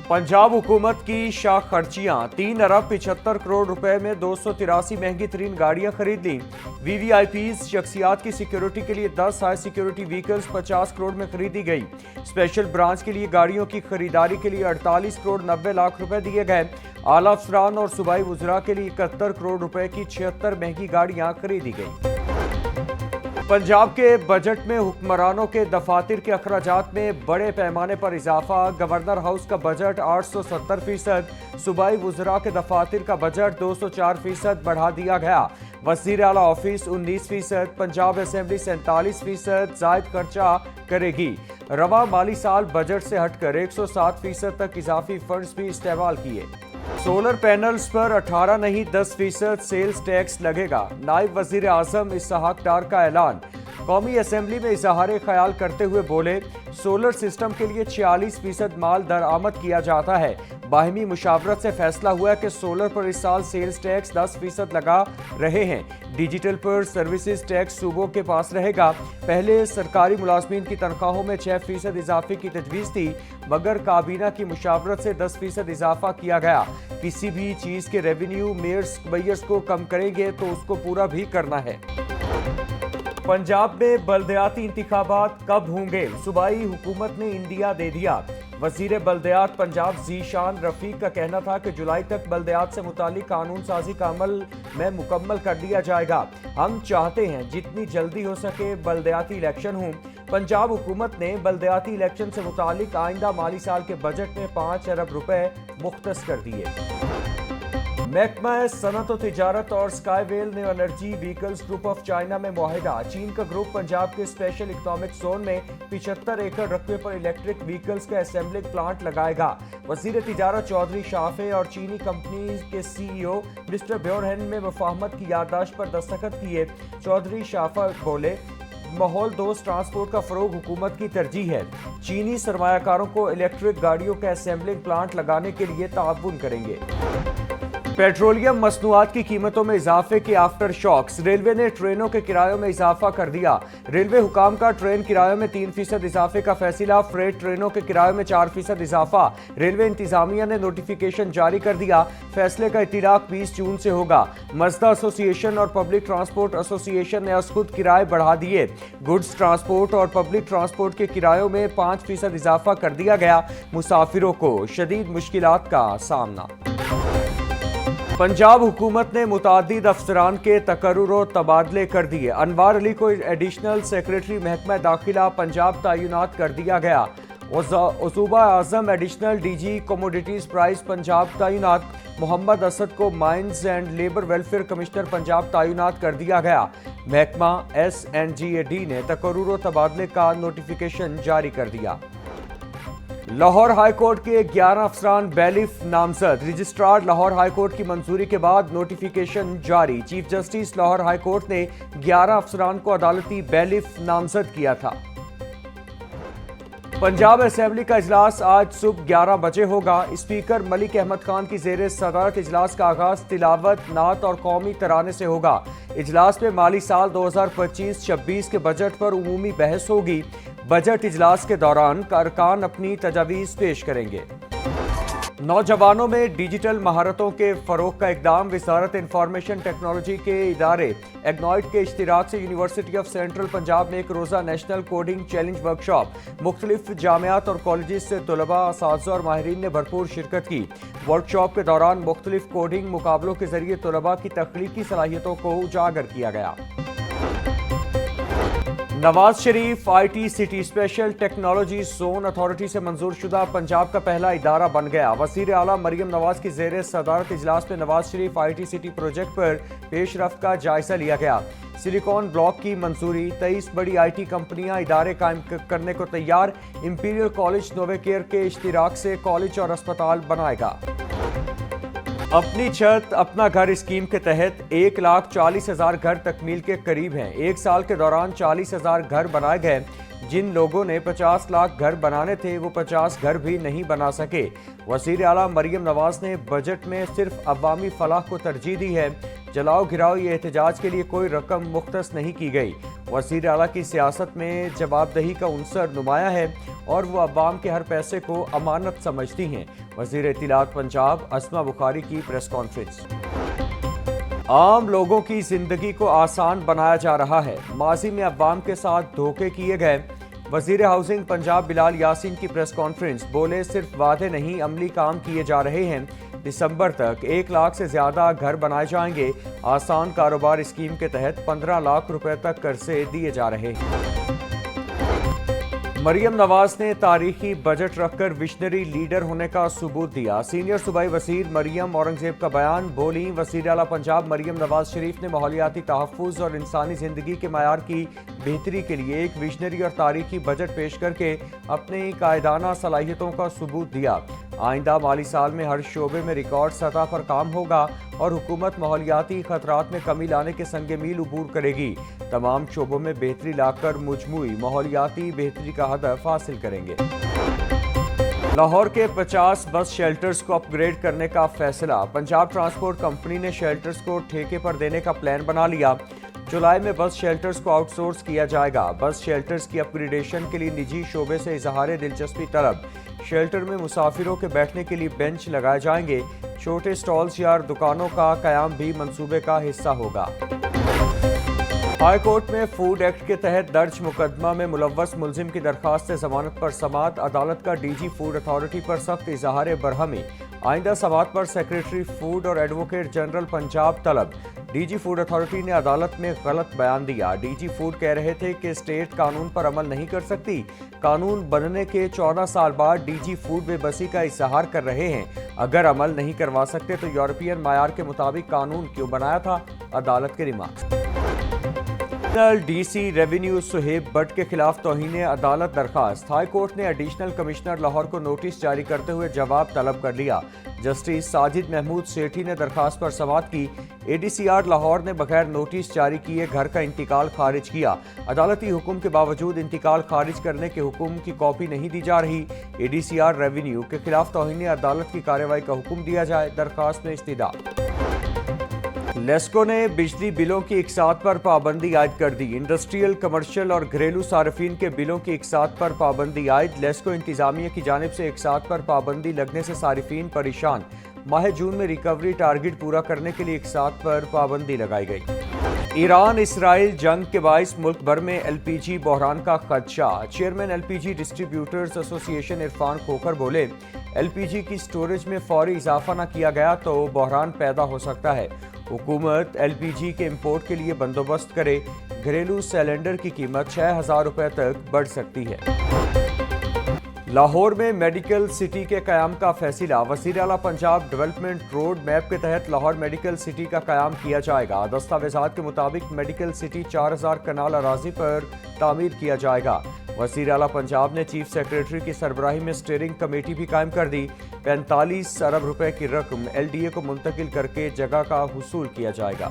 पंजाब हुकूमत की शाख खर्चियां 3 अरब 75 करोड़ रुपए में 283 महंगी तरीन गाड़ियां खरीद लीं। वीवीआईपीज शख्सियात की सिक्योरिटी के लिए 10 हाई सिक्योरिटी व्हीकल्स 50 करोड़ में खरीदी गई। स्पेशल ब्रांच के लिए गाड़ियों की खरीदारी के लिए 48 करोड़ 90 लाख रुपए दिए गए। आला अफसरान और सूबाई वुज़रा के लिए 71 करोड़ रुपए की 76 महंगी गाड़ियां खरीदी गई। पंजाब के बजट में हुक्मरानों के दफातर के अखराजात में बड़े पैमाने पर इजाफा। गवर्नर हाउस का बजट 870%, सूबाई वुज़रा के दफातर का बजट 204% बढ़ा दिया गया। वज़ीर आला ऑफिस 19%, पंजाब असेंबली 47% जायद खर्चा करेगी। रवा माली साल बजट से हटकर 107% तक इजाफी फंड्स भी इस्तेमाल किए। सोलर पैनल्स पर 18 नहीं 10% सेल्स टैक्स लगेगा। नायब वज़ीर आज़म इसहाक डार का ऐलान। कौमी असेंबली में इजहार ख्याल करते हुए बोले, सोलर सिस्टम के लिए 46% माल दरआमद किया जाता है। बाहिमी मुशावरत से फैसला हुआ है कि सोलर पर इस साल सेल्स टैक्स 10% लगा रहे हैं। डिजिटल पर सर्विसेज टैक्स सूबों के पास रहेगा। पहले सरकारी मुलाजमीन की तनख्वाहों में 6% इजाफे की तजवीज़ थी, मगर काबीना की मुशावरत से 10% इजाफा किया गया। किसी भी चीज़ के रेवेन्यू मेयर्स को कम करेंगे तो उसको पूरा भी करना है। पंजाब में बल्दियाती इंतिखाबात कब होंगे? सूबाई हुकूमत ने इंडिया दे दिया। वजीर बल्दियात पंजाब ज़ीशान रफीक का कहना था कि जुलाई तक बल्दियात से मुतालिक कानून साजी का अमल में मुकम्मल कर दिया जाएगा। हम चाहते हैं जितनी जल्दी हो सके बल्दियाती इलेक्शन हों। पंजाब हुकूमत ने बल्दियाती इलेक्शन से मुतालिक आइंदा माली साल के बजट में 5 अरब रुपए मुख्तस कर दिए। महकमा सनत और तिजारत और स्काईवेल ने energy vehicles group of China में मुआहिदा। चीन का ग्रुप पंजाब के स्पेशल इकोनॉमिक जोन में 75 एकड़ रकबे पर इलेक्ट्रिक व्हीकल्स का असेंबलिंग प्लांट लगाएगा। वजीर तिजारत चौधरी शाफे और चीनी कंपनी के सीईओ मिस्टर ब्योरहेन में मुफाहमत की याददाश्त पर दस्तखत किए। चौधरी शाफा बोले, माहौल दोस्त ट्रांसपोर्ट का फरोग हुकूमत की तरजीह है। चीनी सरमायाकारों को इलेक्ट्रिक गाड़ियों के असेंबलिंग प्लांट लगाने के लिए ताउन करेंगे। पेट्रोलियम मसनूआत की कीमतों में इजाफे के आफ्टर शॉक्स। रेलवे ने ट्रेनों के किरायों में इजाफा कर दिया। रेलवे हुकाम का ट्रेन किरायों में 3% इजाफे का फैसला। फ्रेट ट्रेनों के किरायों में 4% इजाफा। रेलवे इंतजामिया ने नोटिफिकेशन जारी कर दिया। फैसले का इतलाक 20 जून से होगा। मजदा एसोसिएशन और पब्लिक ट्रांसपोर्ट एसोसिएशन ने आज खुद किराए बढ़ा दिए। गुड्स ट्रांसपोर्ट और पब्लिक ट्रांसपोर्ट के किरायों में 5% इजाफा कर दिया गया। मुसाफिरों को शदीद मुश्किलात का सामना। पंजाब हुकूमत ने मुतादिद अफसरान के तकर्रुर और तबादले कर दिए। अनवार अली को एडिशनल सेक्रेटरी महकमा दाखिला पंजाब तैनात कर दिया गया। सूबा आजम additional DG commodities price Punjab तैनात। मोहम्मद असद को mines and labour welfare commissioner Punjab तैनात कर दिया गया। महकमा SNGAD ने तकर्रुर और तबादले का नोटिफिकेशन जारी कर दिया। लाहौर हाई कोर्ट के 11 अफसरान बैलिफ नामजद। रजिस्ट्रार लाहौर हाई कोर्ट की मंजूरी के बाद नोटिफिकेशन जारी। Chief justice Lahore high court ने 11 अफसरान को अदालती बैलिफ नामजद किया था। पंजाब असेंबली का इजलास आज सुबह 11 बजे होगा। स्पीकर मलिक अहमद खान की जेर सदारत इजलास का आगाज तिलावत, नात और कौमी तराने से होगा। इजलास में माली साल 2025-26 के बजट पर उमूमी बहस होगी। बजट इजलास के दौरान कारकान अपनी तजावीज़ पेश करेंगे। नौजवानों में डिजिटल महारतों के फरोग का इकदाम। वजारत इंफॉर्मेशन टेक्नोलॉजी के इदारे एग्नॉइट के इश्तिराक से यूनिवर्सिटी ऑफ सेंट्रल पंजाब में एक रोज़ा नेशनल कोडिंग चैलेंज वर्कशॉप। मुख्तलिफ जामियात और कॉलेजेस से तलबा, असातिज़ा और माहिरीन ने भरपूर शिरकत की। वर्कशॉप के दौरान मुख्तलिफ कोडिंग मुकाबलों के जरिए तलबा की तख्लीकी सलाहियतों को उजागर किया गया। Nawaz Sharif IT city special technology zone authority से मंजूर शुदा पंजाब का पहला इदारा बन गया। वज़ीर आला मरियम नवाज की जेर सदारत इजलास में Nawaz Sharif IT city project पर पेशरफ्त का जायजा लिया गया। सिलिकॉन ब्लॉक की मंजूरी। 23 बड़ी IT कंपनियां इदारे कायम करने को तैयार। इंपीरियल कॉलेज नोवेकेयर के इश्तिराक से कॉलेज और अस्पताल बनाएगा। अपनी छत अपना घर स्कीम के तहत 1,40,000 घर तकमील के करीब हैं। एक साल के दौरान 40,000 घर बनाए गए। जिन लोगों ने 50 लाख घर बनाने थे वो 50 घर भी नहीं बना सके। वज़ीर आला मरियम नवाज ने बजट में सिर्फ अवामी फलाह को तरजीह दी है, जलाओ घिराओ ये एहतजाज के लिए कोई रकम मुख्तस नहीं की गई। वज़ीर आला की सियासत में जवाबदही का उनसर नुमाया है और वो अवाम के हर पैसे को अमानत समझती हैं। वज़ीर इत्तलात पंजाब अस्मा बुखारी की प्रेस कॉन्फ्रेंस। आम लोगों की जिंदगी को आसान बनाया जा रहा है, माजी में अवाम के साथ धोखे किए गए। वजीर हाउसिंग पंजाब बिलाल यासीन की प्रेस कॉन्फ्रेंस। बोले सिर्फ वादे नहीं, अमली काम किए जा रहे हैं। दिसंबर तक 1 लाख से ज्यादा घर बनाए जाएंगे। आसान कारोबार स्कीम के तहत 15 लाख रुपए तक कर्जे दिए जा रहे हैं। मरियम नवाज ने तारीखी बजट रखकर विजनरी लीडर होने का सबूत दिया। सीनियर सूबाई वजीर मरियम औरंगजेब का बयान। बोली वज़ीर आला पंजाब मरियम नवाज शरीफ ने माहौलियाती तहफ़्फ़ुज़ और इंसानी ज़िंदगी के मयार की बेहतरी के लिए एक विजनरी और तारीखी बजट पेश करके अपनी कायदाना सलाहियतों का सबूत दिया। आइंदा माली साल में हर शोबे में रिकॉर्ड सतह पर काम होगा और हुकूमत माहौलियाती खतरात में कमी लाने के संगे मील उबूर करेगी। तमाम शोबों में बेहतरी लाकर मुजमुई माहौलियाती बेहतरी का हदफ हासिल करेंगे। लाहौर के 50 बस शेल्टर्स को अपग्रेड करने का फैसला। पंजाब ट्रांसपोर्ट कंपनी ने शेल्टर्स को ठेके पर देने का प्लान बना लिया। जुलाई में बस शेल्टर्स को आउटसोर्स किया जाएगा। बस शेल्टर्स की अपग्रेडेशन के लिए निजी शोबे से इजहार दिलचस्पी तलब। शेल्टर में मुसाफिरों के बैठने के लिए बेंच लगाए जाएंगे। छोटे स्टॉल्स या दुकानों का कयाम भी मंसूबे का हिस्सा होगा। हाई कोर्ट में फूड एक्ट के तहत दर्ज मुकदमा में मुलव्वस मुलजिम की दरखास्त जमानत पर समात। अदालत का डीजी फूड अथॉरिटी पर सख्त इजहार बरहमी। आइंदा समात पर सेक्रेटरी फूड और एडवोकेट जनरल पंजाब तलब। डीजी फूड अथॉरिटी ने अदालत में गलत बयान दिया। डीजी फूड कह रहे थे कि स्टेट कानून पर अमल नहीं कर सकती। कानून बनने के 14 साल बाद डीजी फूड बेबसी का इजहार कर रहे हैं। अगर अमल नहीं करवा सकते तो यूरोपियन मायार के मुताबिक कानून क्यों बनाया था? अदालत के remarks. DC revenue Suhaib Bhatt के खिलाफ तौहीन अदालत दरखास्त। हाई कोर्ट ने एडिशनल कमिश्नर लाहौर को नोटिस जारी करते हुए जवाब तलब कर लिया। जस्टिस साजिद महमूद सेठी ने दरखास्त पर समाअत की। एडीसीआर लाहौर ने बगैर नोटिस जारी किए घर का इंतकाल खारिज किया। अदालती हुक्म के बावजूद इंतकाल खारिज करने के हुक्म की कॉपी नहीं दी जा रही। एडीसीआर रेवेन्यू के खिलाफ तौहीन अदालत की कार्रवाई का हुक्म दिया जाए। दरखास्त में इस्तीदा। लेस्को ने बिजली बिलों की इकसात पर पाबंदी आयद कर दी। इंडस्ट्रियल, कमर्शियल और घरेलू सार्फिन के बिलों की इकसात पर पाबंदी आयद। लेस्को इंतजामिया की जानिब से इकसात पर पाबंदी लगने से सार्फिन परेशान। माह जून में रिकवरी टारगेट पूरा करने के लिए इकसात पर पाबंदी लगाई गई। ईरान इसराइल जंग के बाइस मुल्क भर में एलपीजी बहरान का खदशा। Chairman LPG distributors association Irfan Khokhar बोले एलपीजी की स्टोरेज में फौरी इजाफा न किया गया तो बहरान पैदा हो सकता है। हुकूमत एलपीजी के इंपोर्ट के लिए बंदोबस्त करे। घरेलू सिलेंडर की कीमत 6,000 रुपए तक बढ़ सकती है। लाहौर में मेडिकल सिटी के कयाम का फैसला। वज़ीर आला पंजाब डेवलपमेंट रोड मैप के तहत लाहौर मेडिकल सिटी का कयाम किया जाएगा। दस्तावेजात के मुताबिक मेडिकल सिटी 4,000 कनाल अराजी पर तामीर किया जाएगा। वज़ीर आला पंजाब ने चीफ सेक्रेटरी की सरबराही में स्टीयरिंग कमेटी भी कायम कर दी। 45 अरब रुपए की रकम एलडीए को मुंतकिल करके जगह का हुसूल किया जाएगा।